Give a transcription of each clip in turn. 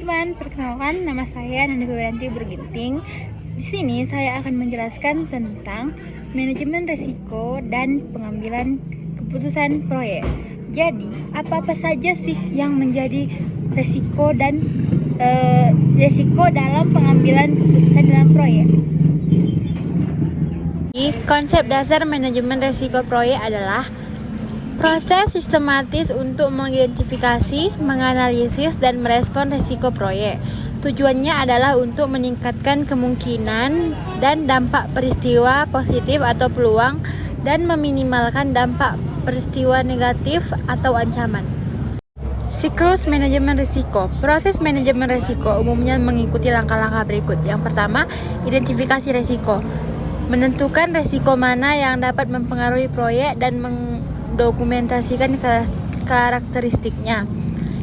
teman-teman, perkenalkan nama saya Nanda Febrianti Berginting. Di sini saya akan menjelaskan tentang manajemen risiko dan pengambilan keputusan proyek. Jadi, apa-apa saja sih yang menjadi risiko dan risiko dalam pengambilan keputusan dalam proyek? Konsep dasar manajemen risiko proyek adalah proses sistematis untuk mengidentifikasi, menganalisis, dan merespon risiko proyek. Tujuannya adalah untuk meningkatkan kemungkinan dan dampak peristiwa positif atau peluang dan meminimalkan dampak peristiwa negatif atau ancaman. Siklus manajemen risiko. Proses manajemen risiko umumnya mengikuti langkah-langkah berikut. Yang pertama, identifikasi risiko. Menentukan risiko mana yang dapat mempengaruhi proyek dan dokumentasikan karakteristiknya.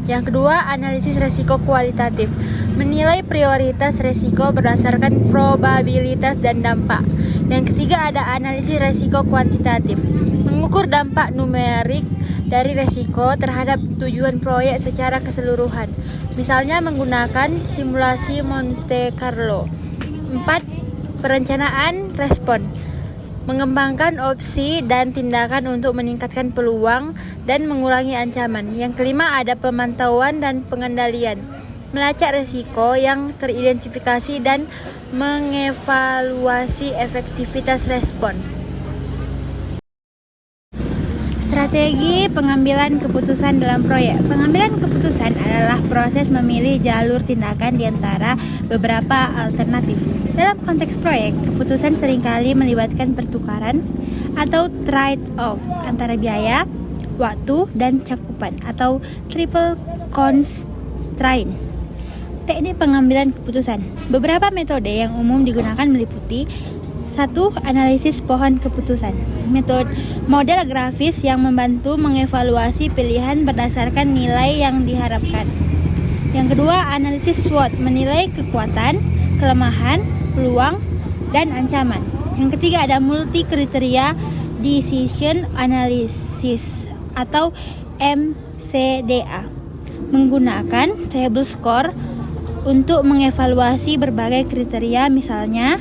Yang kedua, analisis risiko kualitatif. Menilai prioritas risiko berdasarkan probabilitas dan dampak. Yang ketiga, ada analisis risiko kuantitatif. Mengukur dampak numerik dari risiko terhadap tujuan proyek secara keseluruhan. Misalnya menggunakan simulasi Monte Carlo. 4. Perencanaan respon. Mengembangkan opsi dan tindakan untuk meningkatkan peluang dan mengurangi ancaman. Yang kelima, ada pemantauan dan pengendalian. Melacak risiko yang teridentifikasi dan mengevaluasi efektivitas respon. Strategi pengambilan keputusan dalam proyek. Pengambilan keputusan adalah proses memilih jalur tindakan di antara beberapa alternatif. Dalam konteks proyek, keputusan seringkali melibatkan pertukaran atau trade-off antara biaya, waktu, dan cakupan atau triple constraint. Teknik pengambilan keputusan. Beberapa metode yang umum digunakan meliputi 1. Analisis pohon keputusan. Model grafis yang membantu mengevaluasi pilihan berdasarkan nilai yang diharapkan. Yang kedua, analisis SWOT, menilai kekuatan, kelemahan, peluang, dan ancaman. Yang ketiga, ada multi kriteria decision analysis atau MCDA, menggunakan table score untuk mengevaluasi berbagai kriteria, misalnya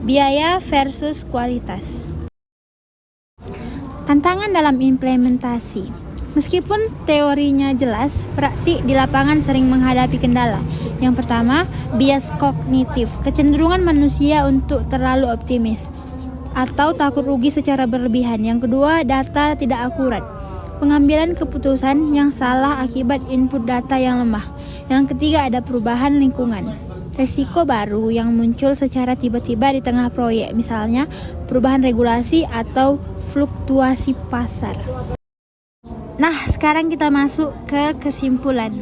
biaya versus kualitas. Tantangan dalam implementasi. Meskipun teorinya jelas, praktik di lapangan sering menghadapi kendala. Yang pertama, bias kognitif, kecenderungan manusia untuk terlalu optimis atau takut rugi secara berlebihan. Yang kedua, data tidak akurat, pengambilan keputusan yang salah akibat input data yang lemah. Yang ketiga, ada perubahan lingkungan, risiko baru yang muncul secara tiba-tiba di tengah proyek, misalnya perubahan regulasi atau fluktuasi pasar. Nah, sekarang kita masuk ke kesimpulan.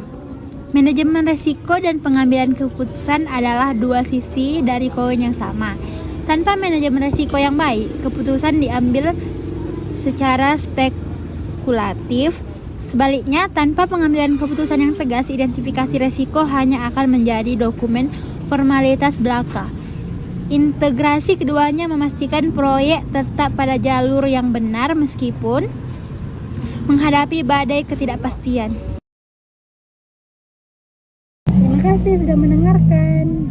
Manajemen risiko dan pengambilan keputusan adalah dua sisi dari koin yang sama. Tanpa manajemen risiko yang baik, keputusan diambil secara spekulatif. Sebaliknya, tanpa pengambilan keputusan yang tegas, identifikasi risiko hanya akan menjadi dokumen formalitas belaka. Integrasi keduanya memastikan proyek tetap pada jalur yang benar meskipun menghadapi badai ketidakpastian. Terima kasih sudah mendengarkan.